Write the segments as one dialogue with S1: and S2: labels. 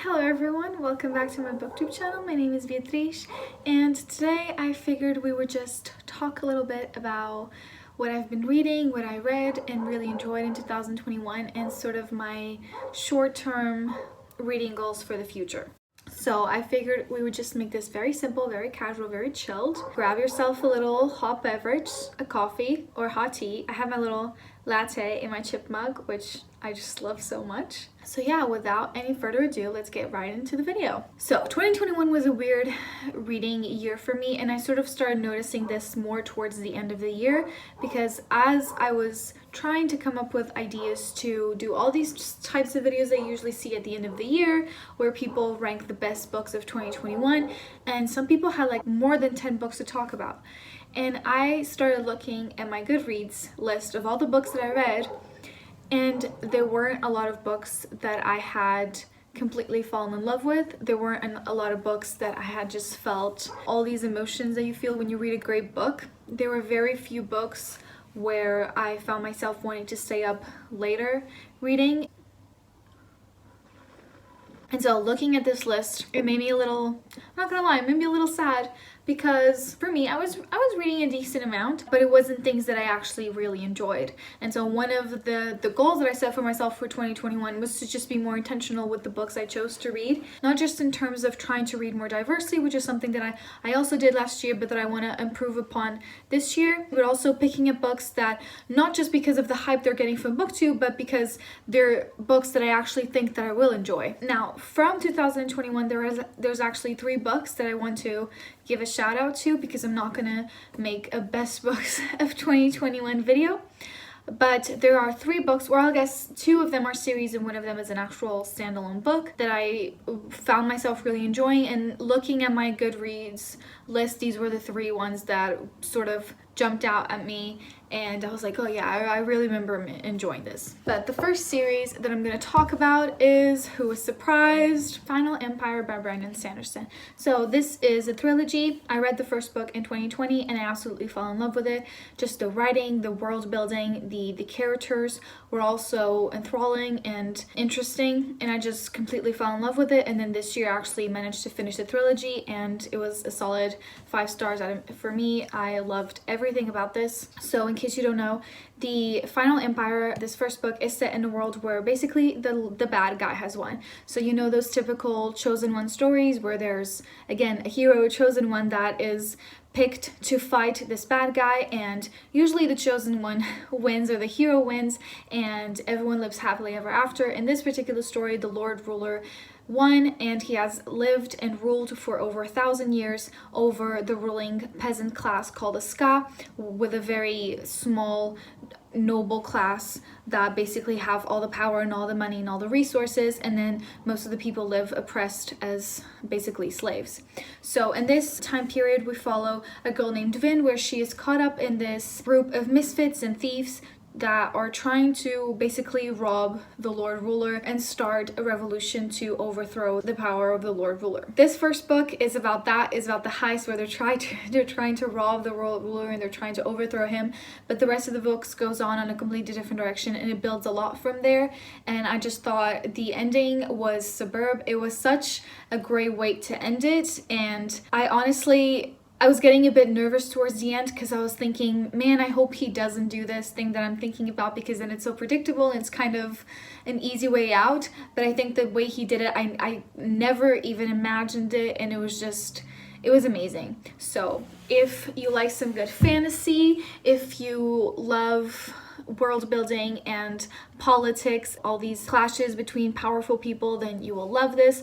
S1: Hello everyone, welcome back to my booktube channel. My name is Beatriz and today I figured we would just talk a little bit about what I've been reading, what I read and really enjoyed in 2021 and sort of my short-term reading goals for the future. So I figured we would just make this very simple, very casual, very chilled. Grab yourself a little hot beverage, a coffee or hot tea. I have my little latte in my chip mug, which I just love so much. So yeah, without any further ado, let's get right into the video. So 2021 was a weird reading year for me, and I sort of started noticing this more towards the end of the year because as I was trying to come up with ideas to do all these types of videos I usually see at the end of the year where people rank the best books of 2021, and some people had like more than 10 books to talk about. And I started looking at my Goodreads list of all the books that I read, and there weren't a lot of books that I had completely fallen in love with. There weren't a lot of books that I had just felt all these emotions that you feel when you read a great book. There were very few books where I found myself wanting to stay up later reading. And so looking at this list, it made me a little, I'm not gonna lie, it made me a little sad because for me, I was reading a decent amount, but it wasn't things that I actually really enjoyed. And so one of the goals that I set for myself for 2021 was to just be more intentional with the books I chose to read, not just in terms of trying to read more diversity, which is something that I also did last year, but that I want to improve upon this year, but also picking up books that, not just because of the hype they're getting from BookTube, but because they're books that I actually think that I will enjoy. Now, from 2021, there's actually 3 books that I want to give a shout out to because I'm not gonna make a best books of 2021 video, but there are 3 books, well I guess 2 of them are series and one of them is an actual standalone book that I found myself really enjoying. And looking at my Goodreads list, these were the 3 ones that sort of jumped out at me and I was like, oh yeah, I really remember enjoying this. But the first series that I'm going to talk about is Who Was Surprised? Final Empire by Brandon Sanderson. So this is a trilogy. I read the first book in 2020 and I absolutely fell in love with it. Just the writing, the world building, the characters were also enthralling and interesting, and I just completely fell in love with it. And then this year I actually managed to finish the trilogy and it was a solid 5 stars for me. I loved everything about this. So in case you don't know, the Final Empire, this first book, is set in a world where basically the bad guy has won. So you know those typical chosen one stories where there's, again, a hero, chosen one that is picked to fight this bad guy, and usually the chosen one wins or the hero wins and everyone lives happily ever after. In this particular story, the Lord Ruler won, and he has lived and ruled for over 1,000 years over the ruling peasant class called the Ska, with a very small noble class that basically have all the power and all the money and all the resources, and then most of the people live oppressed as basically slaves. So in this time period we follow a girl named Vin, where she is caught up in this group of misfits and thieves that are trying to basically rob the Lord Ruler and start a revolution to overthrow the power of the Lord Ruler. This first book is about that, is about the heist where they're trying to rob the Lord Ruler and they're trying to overthrow him. But the rest of the books goes on a completely different direction and it builds a lot from there. And I just thought the ending was superb. It was such a great way to end it, and I was getting a bit nervous towards the end because I was thinking, man, I hope he doesn't do this thing that I'm thinking about, because then it's so predictable and it's kind of an easy way out. But I think the way he did it, I never even imagined it, and it was amazing. So if you like some good fantasy, if you love world building and politics, all these clashes between powerful people, then you will love this.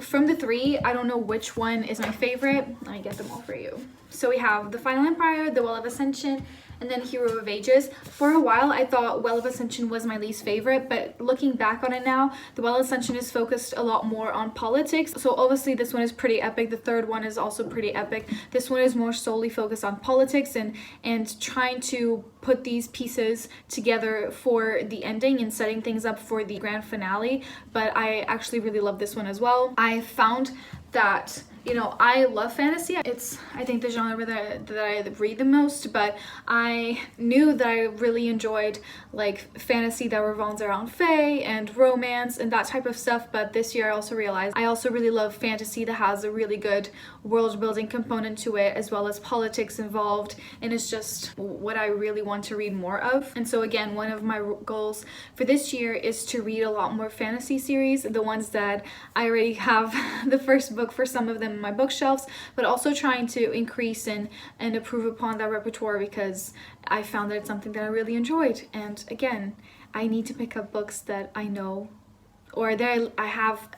S1: From the 3, I don't know which one is my favorite. Let me get them all for you. So we have The Final Empire, The Well of Ascension, and then Hero of Ages. For a while I thought Well of Ascension was my least favorite, but looking back on it now, The Well of Ascension is focused a lot more on politics. So obviously this one is pretty epic. The third one is also pretty epic. This one is more solely focused on politics and trying to put these pieces together for the ending and setting things up for the grand finale, but I actually really love this one as well. I found that, you know, I love fantasy. It's, I think, the genre that I read the most, but I knew that I really enjoyed like fantasy that revolves around fae and romance and that type of stuff. But this year I also realized I also really love fantasy that has a really good world building component to it, as well as politics involved, and it's just what I really want to read more of. And so again, one of my goals for this year is to read a lot more fantasy series, the ones that I already have the first book for some of them in my bookshelves, but also trying to increase and improve upon that repertoire, because I found that it's something that I really enjoyed. And again, I need to pick up books that I know or that I have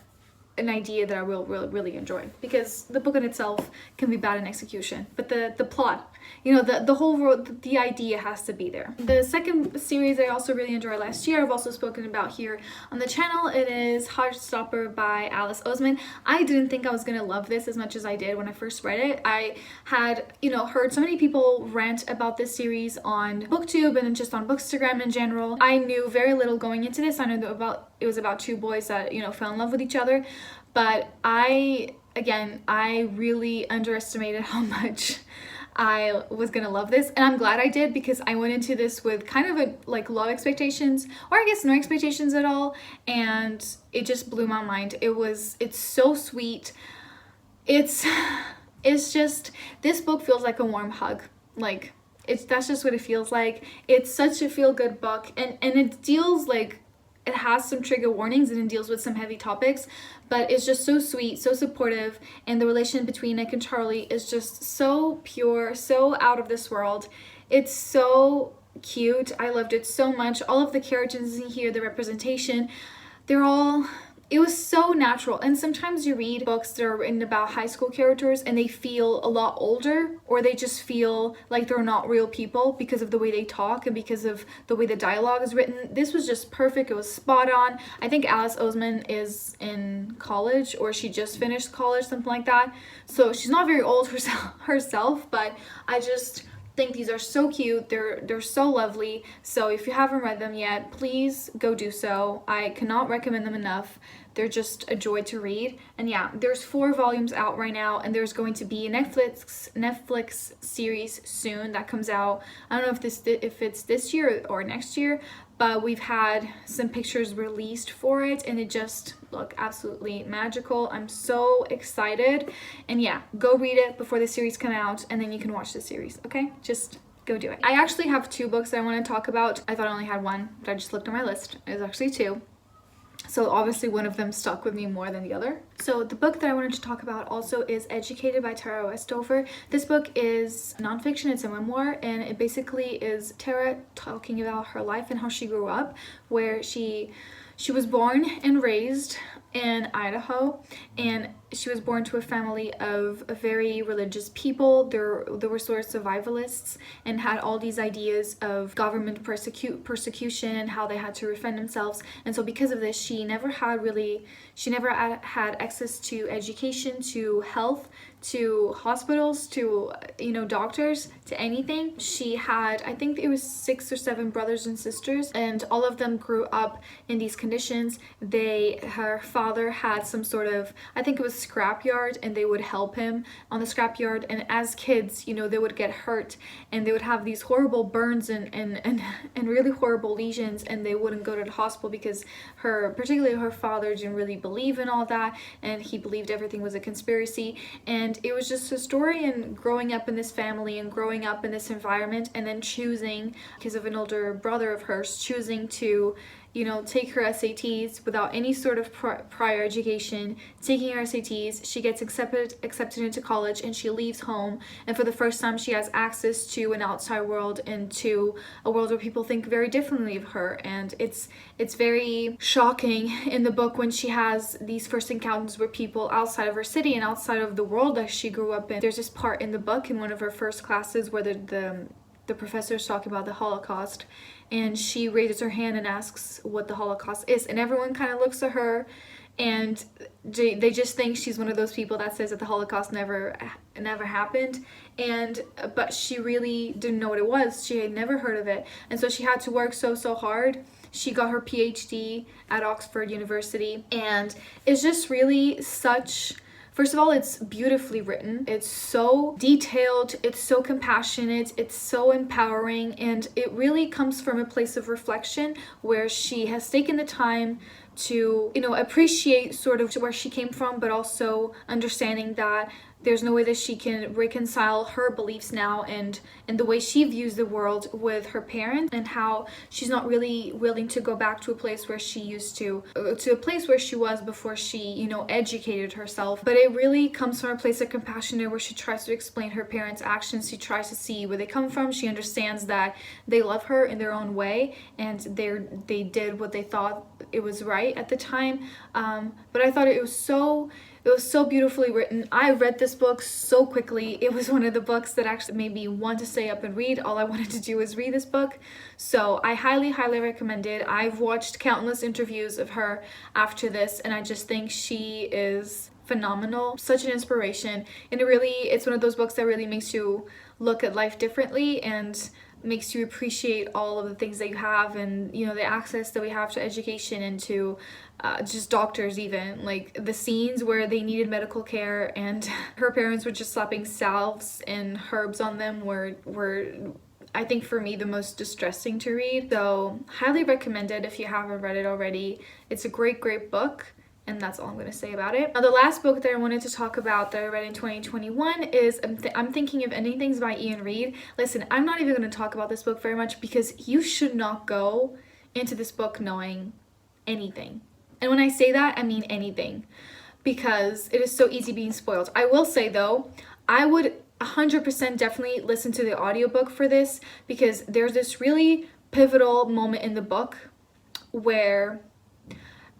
S1: an idea that I will really enjoy, because the book in itself can be bad in execution, but the plot, you know, the whole world, the idea has to be there. The second series I also really enjoyed last year, I've also spoken about here on the channel. It is Heartstopper by Alice Oseman. I didn't think I was gonna love this as much as I did when I first read it. I had, you know, heard so many people rant about this series on BookTube and just on Bookstagram in general. I knew very little going into this. I knew that it was about two boys that, you know, fell in love with each other, but I really underestimated how much I was gonna love this, and I'm glad I did, because I went into this with kind of low expectations, or I guess no expectations at all, and it just blew my mind. It's so sweet. It's just, this book feels like a warm hug. Like, that's just what it feels like. It's such a feel-good book, and it deals like, it has some trigger warnings and it deals with some heavy topics, but it's just so sweet, so supportive, and the relation between Nick and Charlie is just so pure, so out of this world. It's so cute. I loved it so much. All of the characters in here, the representation, it was so natural. And sometimes you read books that are written about high school characters and they feel a lot older, or they just feel like they're not real people because of the way they talk and because of the way the dialogue is written. This was just perfect. It was spot on. I think Alice Oseman is in college, or she just finished college, something like that. So she's not very old herself, but I just think these are so cute. They're so lovely. So if you haven't read them yet, please go do so. I cannot recommend them enough. They're just a joy to read. And yeah, there's 4 volumes out right now, and there's going to be a Netflix series soon that comes out. I don't know if it's this year or next year, but we've had some pictures released for it, and it just look absolutely magical. I'm so excited. And yeah, go read it before the series come out, and then you can watch the series, okay? Just go do it. I actually have 2 books that I want to talk about. I thought I only had 1, but I just looked at my list. It was actually 2. So obviously one of them stuck with me more than the other. So the book that I wanted to talk about also is Educated by Tara Westover. This book is nonfiction, it's a memoir, and it basically is Tara talking about her life and how she grew up, where she was born and raised in Idaho, and she was born to a family of very religious people. They were sort of survivalists and had all these ideas of government persecution and how they had to defend themselves. And so because of this, she never had access to education, to health, to hospitals, to, you know, doctors, to anything. She had, I think it was 6 or 7 brothers and sisters, and all of them grew up in these conditions. Her father had some sort of, I think it was scrapyard, and they would help him on the scrapyard, and as kids, you know, they would get hurt and they would have these horrible burns and really horrible lesions, and they wouldn't go to the hospital because particularly her father didn't really believe in all that, and he believed everything was a conspiracy. And it was just a story in growing up in this family and growing up in this environment, and then choosing, because of an older brother of hers, choosing to, you know, take her SATs without any sort of prior education, taking her SATs, she gets accepted into college, and she leaves home, and for the first time she has access to an outside world and to a world where people think very differently of her. And it's very shocking in the book when she has these first encounters with people outside of her city and outside of the world that she grew up in. There's this part in the book in one of her first classes where the professor's talking about the Holocaust, and she raises her hand and asks what the Holocaust is, and everyone kind of looks at her and they just think she's one of those people that says that the Holocaust never happened, but she really didn't know what it was. She had never heard of it, and so she had to work so hard. She got her PhD at Oxford University, and it's just really such... First of all, it's beautifully written. It's so detailed, it's so compassionate, it's so empowering, and it really comes from a place of reflection where she has taken the time to, appreciate sort of where she came from, but also understanding that there's no way that she can reconcile her beliefs now and the way she views the world with her parents, and how she's not really willing to go back to a place where she used to a place where she was before she, educated herself. But it really comes from a place of compassion where she tries to explain her parents' actions. She tries to see where they come from. She understands that they love her in their own way, and they did what they thought it was right at the time. But I thought it was so beautifully written. I read this book so quickly. It was one of the books that actually made me want to stay up and read. All I wanted to do was read this book. So I highly recommend it. I've watched countless interviews of her after this, and I just think she is phenomenal. Such an inspiration. And it's one of those books that really makes you look at life differently and makes you appreciate all of the things that you have, and the access that we have to education and to just doctors. Even like the scenes where they needed medical care and her parents were just slapping salves and herbs on them were I think for me the most distressing to read. So highly recommend it if you haven't read it already. It's a great book. And that's all I'm going to say about it. Now, the last book that I wanted to talk about that I read in 2021 is I'm Thinking of Ending Things by Ian Reid. Listen, I'm not even going to talk about this book very much because you should not go into this book knowing anything. And when I say that, I mean anything, because it is so easy being spoiled. I will say though, I would 100% definitely listen to the audiobook for this, because there's this really pivotal moment in the book where,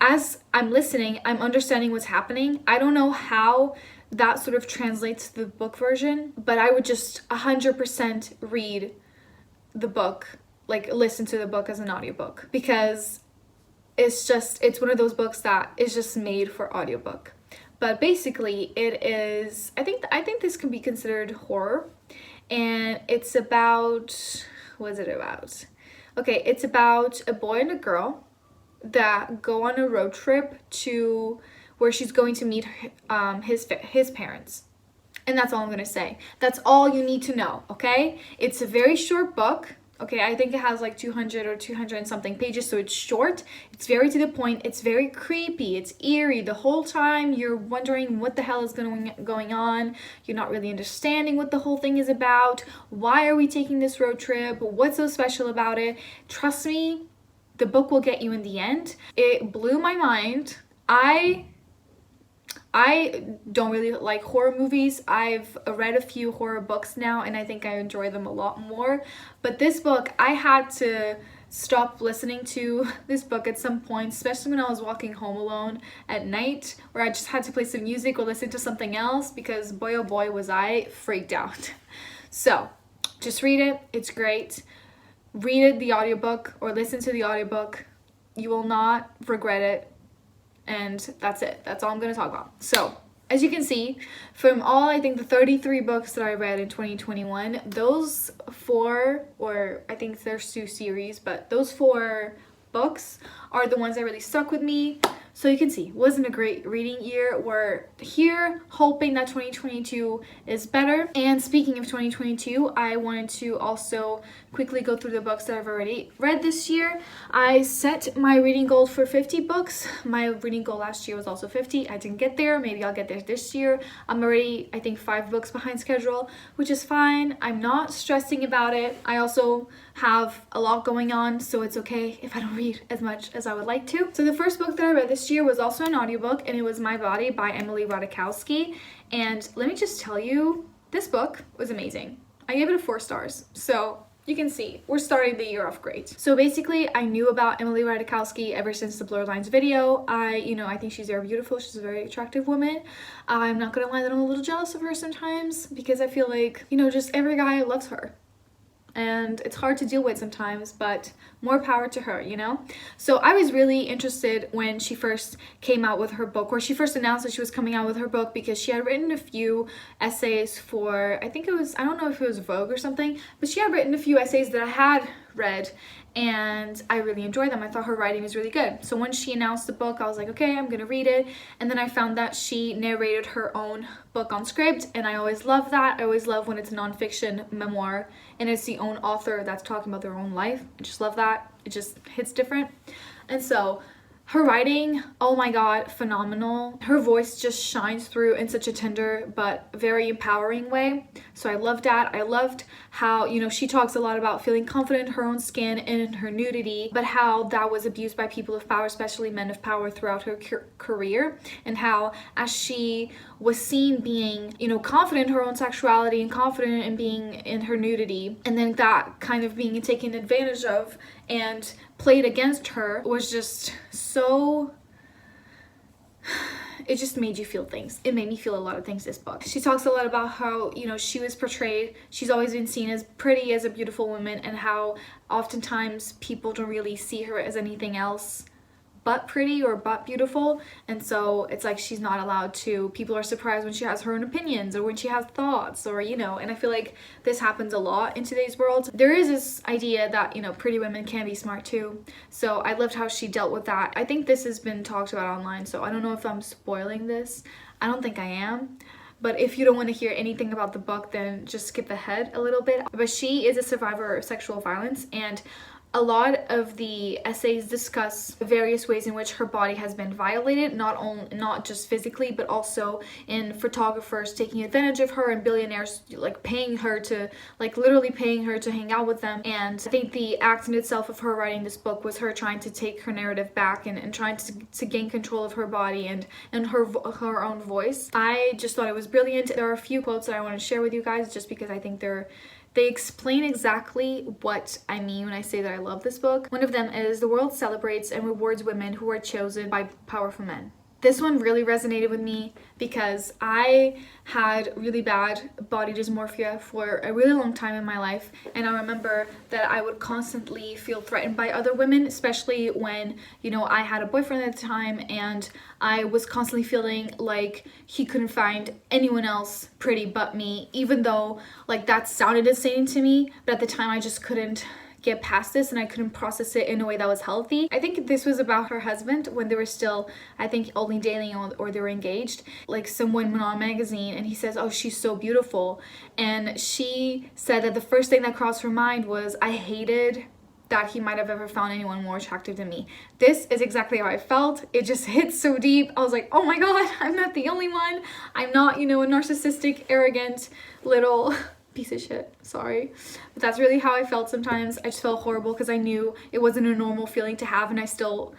S1: as I'm listening, I'm understanding what's happening. I don't know how that sort of translates to the book version, but I would just 100% read the book, like listen to the book as an audiobook, because it's one of those books that is just made for audiobook. But basically it is, I think this can be considered horror, and it's about, what is it about? Okay, it's about a boy and a girl that go on a road trip to where she's going to meet his parents. And that's all I'm gonna say. That's all you need to know, okay? It's a very short book. Okay, I think it has like 200 or 200 and something pages, so it's short. It's very to the point. It's very creepy. It's eerie. The whole time you're wondering what the hell is going on. You're not really understanding what the whole thing is about. Why are we taking this road trip? What's so special about it? Trust me, the book will get you in the end. It blew my mind. I don't really like horror movies. I've read a few horror books now, and I think I enjoy them a lot more. But this book, I had to stop listening to this book at some point, especially when I was walking home alone at night, where I just had to play some music or listen to something else, because boy oh boy was I freaked out. So just read it. It's great. Read it, the audiobook, or listen to the audiobook. You will not regret it. And that's it. That's all I'm going to talk about. So, as you can see, from all, I think, the 33 books that I read in 2021, those 4, or I think there's 2 series, but those 4 books are the ones that really stuck with me. So you can see, it wasn't a great reading year. We're here hoping that 2022 is better. And speaking of 2022, I wanted to also quickly go through the books that I've already read this year. I set my reading goal for 50 books. My reading goal last year was also 50. I didn't get there. Maybe I'll get there this year. I'm already, I think, 5 books behind schedule, which is fine. I'm not stressing about it. I also have a lot going on, so it's okay if I don't read as much as I would like to. So the first book that I read this year was also an audiobook, and it was My Body by Emily Ratajkowski. And let me just tell you, this book was amazing. I gave it 4 stars. So you can see, we're starting the year off great. So basically, I knew about Emily Ratajkowski ever since the Blurred Lines video. I think she's very beautiful. She's a very attractive woman. I'm not gonna lie that I'm a little jealous of her sometimes, because I feel like, just every guy loves her. and it's hard to deal with sometimes, but more power to her, you know? So I was really interested when she first came out with her book, or she first announced that she was coming out with her book, because she had written a few essays for, I think it was, I don't know if it was Vogue or something, but she had written a few essays that I had read, and I really enjoyed them. I thought her writing was really good. So when she announced the book, I was like, okay, I'm gonna read it. And then I found that she narrated her own book on script, and I always love that. I always love when it's a nonfiction memoir and it's the own author that's talking about their own life. I just love that. It just hits different. And so her writing, oh my god, phenomenal. Her voice just shines through in such a tender but very empowering way. So I loved that. I loved how, you know, she talks a lot about feeling confident in her own skin and in her nudity, but how that was abused by people of power, especially men of power, throughout her career, and how as she was seen being, you know, confident in her own sexuality and confident in being in her nudity, and then that kind of being taken advantage of and played against her was just so, it just made you feel things. It made me feel a lot of things, this book. She talks a lot about how, you know, she was portrayed, she's always been seen as pretty, as a beautiful woman, and how oftentimes people don't really see her as anything else but pretty or but beautiful. And so it's like she's not allowed to, people are surprised when she has her own opinions or when she has thoughts, or, you know, and I feel like this happens a lot in today's world. There is this idea that, you know, pretty women can be smart too. So I loved how she dealt with that. I think this has been talked about online, so I don't know if I'm spoiling this. I don't think I am. But if you don't want to hear anything about the book, then just skip ahead a little bit. But she is a survivor of sexual violence, and a lot of the essays discuss various ways in which her body has been violated, not just physically, but also in photographers taking advantage of her and billionaires like paying her to, like literally paying her to hang out with them. And I think the act in itself of her writing this book was her trying to take her narrative back and trying to gain control of her body and her own voice. I just thought it was brilliant. There are a few quotes that I want to share with you guys just because I think they explain exactly what I mean when I say that I love this book. One of them is, "The world celebrates and rewards women who are chosen by powerful men." This one really resonated with me because I had really bad body dysmorphia for a really long time in my life, and I remember that I would constantly feel threatened by other women, especially when, you know, I had a boyfriend at the time and I was constantly feeling like he couldn't find anyone else pretty but me, even though like that sounded insane to me, but at the time I just couldn't get past this and I couldn't process it in a way that was healthy. I think this was about her husband when they were still, I think, only dating or they were engaged. Like someone went on a magazine and he says, "Oh, she's so beautiful," and she said that the first thing that crossed her mind was, I hated that he might have ever found anyone more attractive than me. This is exactly how I felt. It just hit so deep. I was like, oh my god, I'm not the only one. I'm not, you know, a narcissistic, arrogant little piece of shit, sorry, but that's really how I felt sometimes. I just felt horrible because I knew it wasn't a normal feeling to have, and it still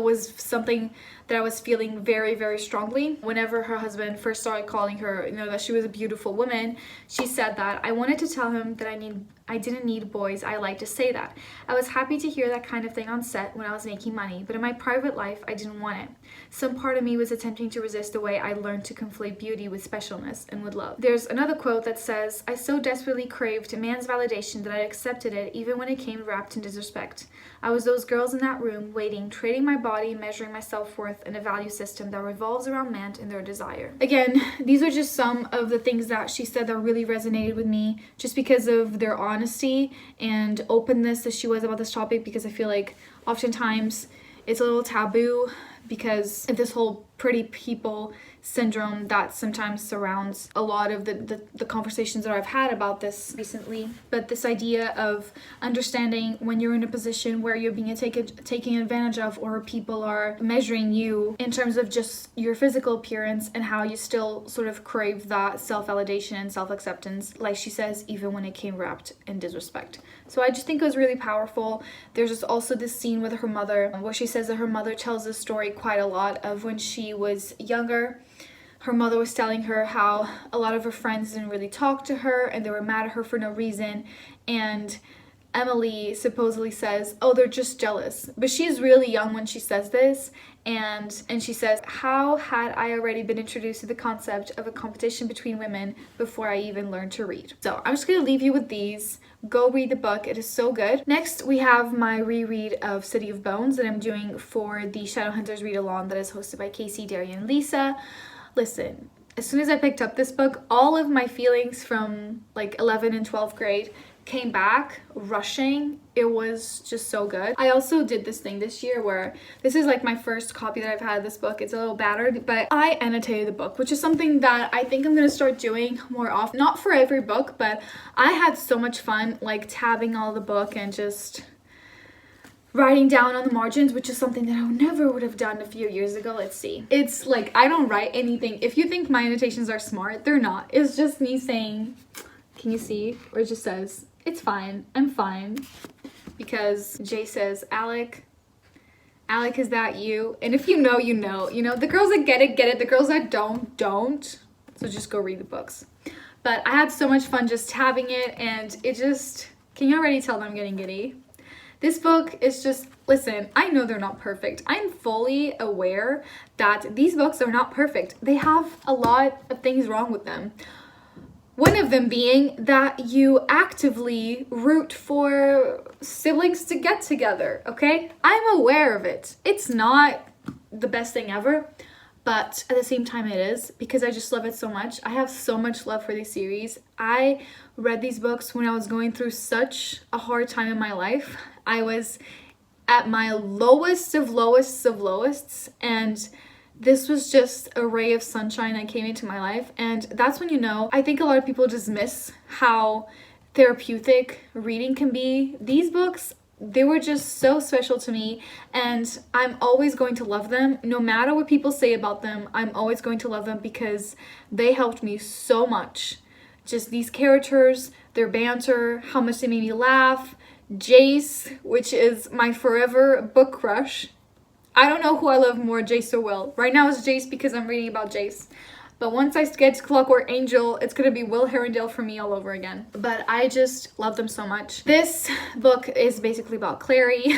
S1: was something that I was feeling very, very strongly. Whenever her husband first started calling her, you know, that she was a beautiful woman, she said that, "I wanted to tell him that I didn't need boys. I like to say that. I was happy to hear that kind of thing on set when I was making money, but in my private life, I didn't want it. Some part of me was attempting to resist the way I learned to conflate beauty with specialness and with love." There's another quote that says, "I so desperately craved a man's validation that I accepted it even when it came wrapped in disrespect. I was those girls in that room, waiting, trading my body, measuring my self-worth in a value system that revolves around men and their desire." Again, these are just some of the things that she said that really resonated with me, just because of their honesty and openness that she was about this topic, because I feel like oftentimes it's a little taboo because of this whole pretty people syndrome that sometimes surrounds a lot of the conversations that I've had about this recently. But this idea of understanding when you're in a position where you're being taken advantage of, or people are measuring you in terms of just your physical appearance, and how you still sort of crave that self-validation and self-acceptance, like she says, even when it came wrapped in disrespect. So I just think it was really powerful. There's just also this scene with her mother where she says that her mother tells this story quite a lot of when she was younger. Her mother was telling her how a lot of her friends didn't really talk to her and they were mad at her for no reason, and Emily supposedly says, oh, they're just jealous. But she's really young when she says this. And she says, how had I already been introduced to the concept of a competition between women before I even learned to read? So I'm just going to leave you with these. Go read the book. It is so good. Next, we have my reread of City of Bones that I'm doing for the Shadowhunters Read Along that is hosted by Casey, Darian, and Lisa. Listen, as soon as I picked up this book, all of my feelings from like 11th and 12th grade came back rushing. It was just so good. I also did this thing this year where this is like my first copy that I've had of this book. It's a little battered, but I annotated the book, which is something that I think I'm gonna start doing more often. Not for every book, but I had so much fun like tabbing all the book and just writing down on the margins, which is something that I never would have done a few years ago. Let's see. It's like I don't write anything. If you think my annotations are smart, they're not. It's just me saying, can you see? Or it just says, it's fine. I'm fine. Because Jay says, Alec, is that you? And if you know, you know. You know, the girls that get it. The girls that don't. So just go read the books. But I had so much fun just tabbing it, and it just, can you already tell that I'm getting giddy? This book is just, listen, I know they're not perfect. I'm fully aware that these books are not perfect. They have a lot of things wrong with them. One of them being that you actively root for siblings to get together, okay? I'm aware of it. It's not the best thing ever, but at the same time it is, because I just love it so much. I have so much love for this series. I read these books when I was going through such a hard time in my life. I was at my lowest of lowests, and this was just a ray of sunshine that came into my life. And that's when you know, I think a lot of people just miss how therapeutic reading can be. These books, they were just so special to me, and I'm always going to love them. No matter what people say about them, I'm always going to love them because they helped me so much. Just these characters, their banter, how much they made me laugh. Jace, which is my forever book crush. I don't know who I love more, Jace or Will. Right now it's Jace because I'm reading about Jace. But once I get to Clockwork Angel, it's going to be Will Herondale for me all over again. But I just love them so much. This book is basically about Clary.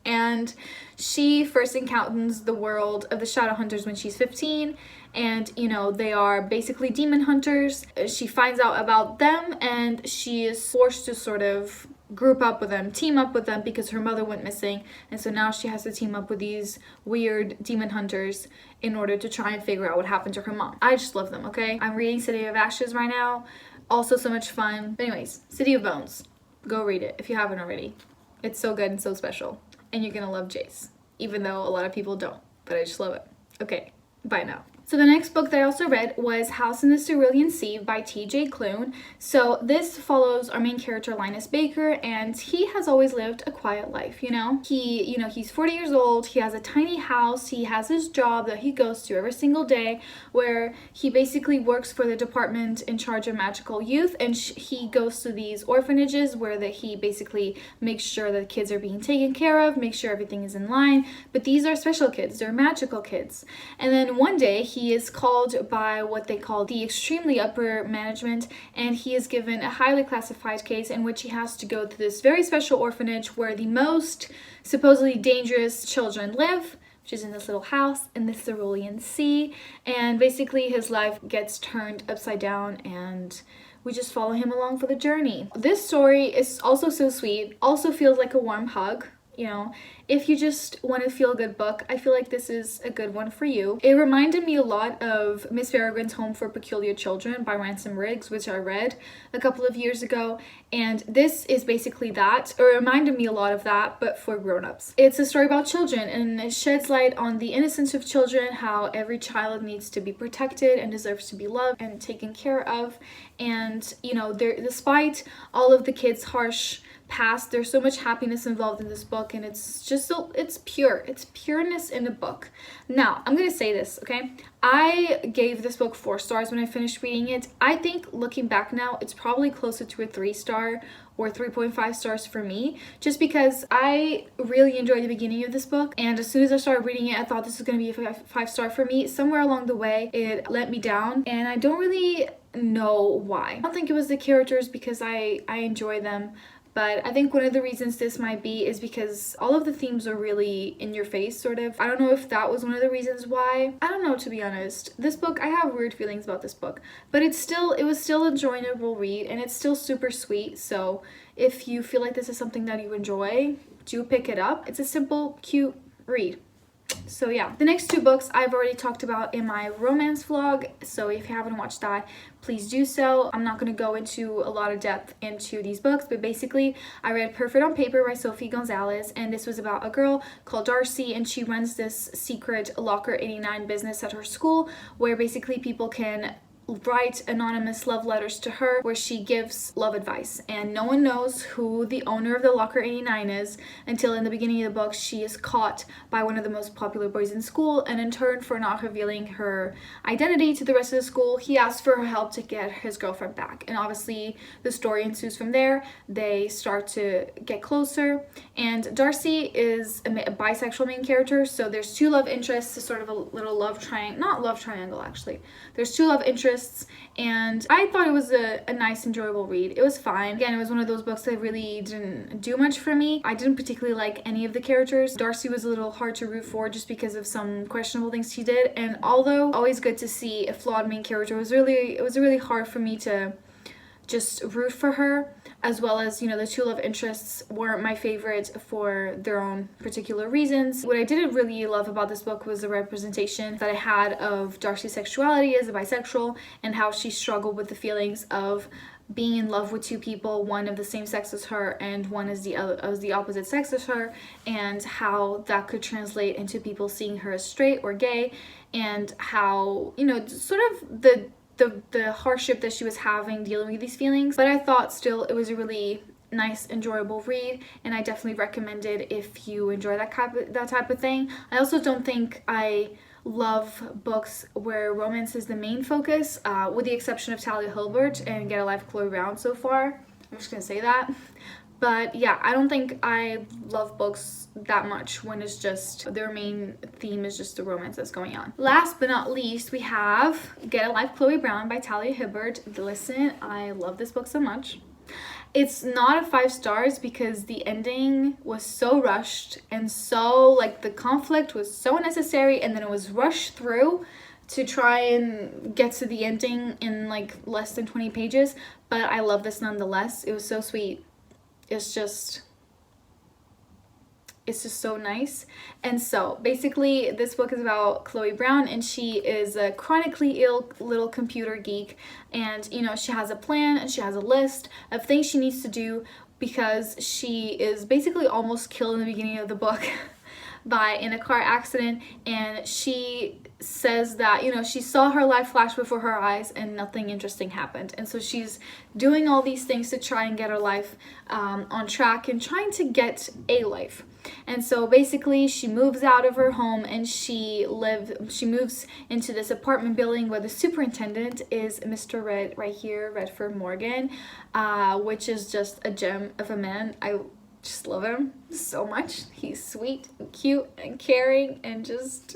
S1: And she first encounters the world of the Shadowhunters when she's 15. And, you know, they are basically demon hunters. She finds out about them, and she is forced to sort of group up with them, team up with them, because her mother went missing. And so now she has to team up with these weird demon hunters in order to try and figure out what happened to her mom. I just love them, okay? I'm reading City of Ashes right now. Also so much fun. But anyways, City of Bones. Go read it if you haven't already. It's so good and so special. And you're gonna love Jace, even though a lot of people don't. But I just love it. Okay, bye now. So the next book that I also read was House in the Cerulean Sea by T.J. Klune. So this follows our main character, Linus Baker, and he has always lived a quiet life, you know? He's 40 years old, he has a tiny house, he has his job that he goes to every single day, where he basically works for the department in charge of magical youth, and he goes to these orphanages where he basically makes sure that kids are being taken care of, makes sure everything is in line, but these are special kids, they're magical kids. And then one day, he is called by what they call the extremely upper management, and he is given a highly classified case in which he has to go to this very special orphanage where the most supposedly dangerous children live, which is in this little house in the Cerulean Sea. And basically his life gets turned upside down, and we just follow him along for the journey. This story is also so sweet, also feels like a warm hug. You know, if you just want to feel a good book, I feel like this is a good one for you. It reminded me a lot of Miss Peregrine's Home for Peculiar Children by Ransom Riggs, which I read a couple of years ago, and this is basically that. It reminded me a lot of that, but for grown-ups. It's a story about children, and it sheds light on the innocence of children, how every child needs to be protected and deserves to be loved and taken care of. And, you know, despite all of the kids' harsh past, there's so much happiness involved in this book, and it's just so, it's pure. It's pureness in a book. Now, I'm gonna say this, okay? I gave this book 4 stars when I finished reading it. I think looking back now, it's probably closer to a 3-star or 3.5 stars for me, just because I really enjoyed the beginning of this book, and as soon as I started reading it, I thought this was gonna be a 5-star for me. Somewhere along the way, it let me down, and I don't really know why. I don't think it was the characters, because I enjoy them, But I think one of the reasons this might be is because all of the themes are really in your face, sort of. I don't know if that was one of the reasons why. I don't know, to be honest. This book, I have weird feelings about this book, but it was still a enjoyable read, and it's still super sweet. So if you feel like this is something that you enjoy, do pick it up. It's a simple, cute read. So yeah, the next 2 books I've already talked about in my romance vlog, so if you haven't watched that, please do so. I'm not going to go into a lot of depth into these books, but basically I read Perfect on Paper by Sophie Gonzalez, and this was about a girl called Darcy, and she runs this secret Locker 89 business at her school where basically people can write anonymous love letters to her where she gives love advice, and no one knows who the owner of the Locker 89 is until in the beginning of the book she is caught by one of the most popular boys in school, and in turn for not revealing her identity to the rest of the school, he asks for her help to get his girlfriend back. And obviously the story ensues from there. They start to get closer, and Darcy is a bisexual main character, so there's 2 love interests, sort of a little love triangle, not love triangle actually, there's 2 love interests, and I thought it was a nice, enjoyable read. It was fine. Again, it was one of those books that really didn't do much for me. I didn't particularly like any of the characters. Darcy was a little hard to root for just because of some questionable things she did, and although always good to see a flawed main character, it was really hard for me to just root for her, as well as, you know, the 2 love interests weren't my favorite for their own particular reasons. What I didn't really love about this book was the representation that I had of Darcy's sexuality as a bisexual, and how she struggled with the feelings of being in love with 2 people, one of the same sex as her and one as the opposite sex as her, and how that could translate into people seeing her as straight or gay, and how, you know, sort of the hardship that she was having dealing with these feelings. But I thought still it was a really nice, enjoyable read, and I definitely recommend it if you enjoy that type of thing. I also don't think I love books where romance is the main focus, with the exception of Talia Hilbert and Get a Life Chloe Brown so far. I'm just gonna say that. But yeah, I don't think I love books that much when it's just their main theme is just the romance that's going on. Last but not least, we have Get a Life Chloe Brown by Talia Hibbert. Listen, I love this book so much. It's not a 5 stars because the ending was so rushed, and so, like, the conflict was so unnecessary, and then it was rushed through to try and get to the ending in like less than 20 pages. But I love this nonetheless. It was so sweet. It's just so nice. And so basically this book is about Chloe Brown, and she is a chronically ill little computer geek, and you know, she has a plan and she has a list of things she needs to do because she is basically almost killed in the beginning of the book in a car accident, and she says that, you know, she saw her life flash before her eyes and nothing interesting happened, and so she's doing all these things to try and get her life on track and trying to get a life. And so basically she moves out of her home and she moves into this apartment building where the superintendent is Mr. Red, right here, Redford Morgan, which is just a gem of a man. I just love him so much. He's sweet and cute and caring and just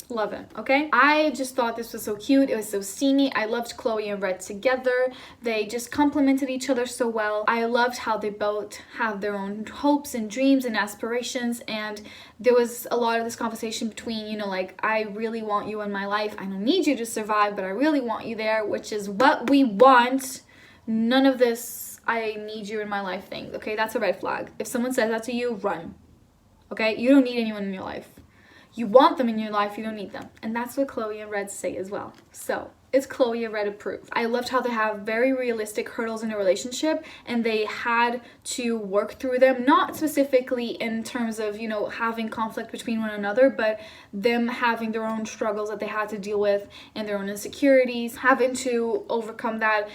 S1: love him, okay? I just thought this was so cute. It was so steamy. I loved Chloe and Red together. They just complemented each other so well. I loved how they both have their own hopes and dreams and aspirations, and there was a lot of this conversation between, you know, like, I really want you in my life. I don't need you to survive, but I really want you there, which is what we want. None of this I need you in my life thing, okay? That's a red flag. If someone says that to you, run, okay? You don't need anyone in your life. You want them in your life, you don't need them. And that's what Chloe and Red say as well. So it's Chloe and Red approved. I loved how they have very realistic hurdles in a relationship, and they had to work through them, not specifically in terms of, you know, having conflict between one another, but them having their own struggles that they had to deal with and their own insecurities, having to overcome that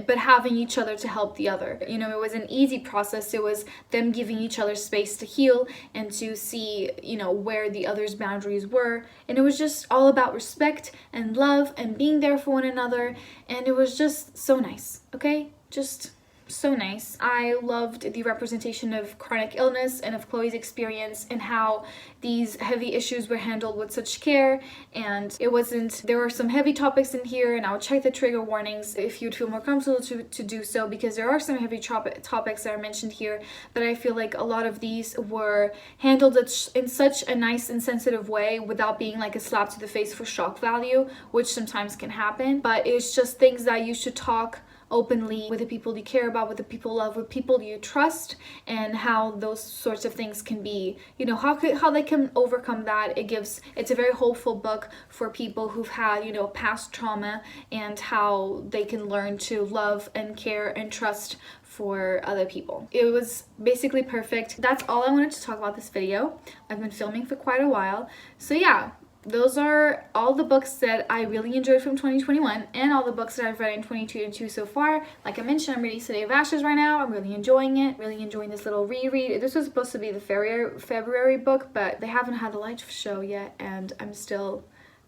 S1: but having each other to help the other. You know, it was an easy process. It was them giving each other space to heal and to see, you know, where the other's boundaries were. And it was just all about respect and love and being there for one another, and it was just so nice, okay? Just so nice. I loved the representation of chronic illness and of Chloe's experience and how these heavy issues were handled with such care. And there were some heavy topics in here, and I'll check the trigger warnings if you'd feel more comfortable to do so, because there are some heavy topics that are mentioned here, but I feel like a lot of these were handled in such a nice and sensitive way without being like a slap to the face for shock value, which sometimes can happen. But it's just things that you should talk openly with the people you care about, with the people you love, with people you trust, and how those sorts of things can be, you know, how they can overcome that. It's a very hopeful book for people who've had, you know, past trauma, and how they can learn to love and care and trust for other people. It was basically perfect. That's all I wanted to talk about this video. I've been filming for quite a while, so yeah. Those are all the books that I really enjoyed from 2021, and all the books that I've read in 2022 so far. Like I mentioned, I'm reading City of Ashes right now. I'm really enjoying it. Really enjoying this little reread. This was supposed to be the February book, but they haven't had the light show yet, and I'm still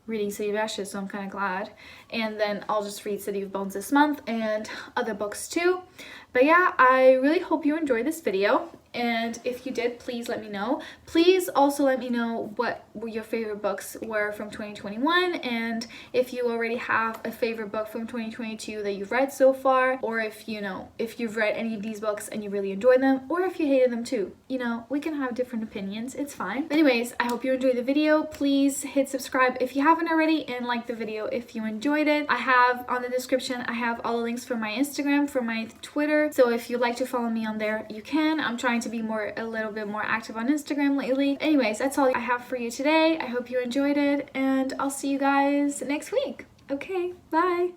S1: reading City of Ashes, so I'm kind of glad. And then I'll just read City of Bones this month and other books too. But yeah, I really hope you enjoyed this video. And if you did, please let me know. Please also let me know what your favorite books were from 2021, and if you already have a favorite book from 2022 that you've read so far, or if you've read any of these books and you really enjoyed them, or if you hated them too. You know, we can have different opinions, it's fine. But anyways, I hope you enjoyed the video. Please hit subscribe if you haven't already, and like the video if you enjoyed it. I have on the description, I have all the links for my Instagram, for my Twitter, so if you'd like to follow me on there, you can. I'm trying to be a little bit more active on Instagram lately. Anyways, that's all I have for you today. I hope you enjoyed it, and I'll see you guys next week. Okay, bye.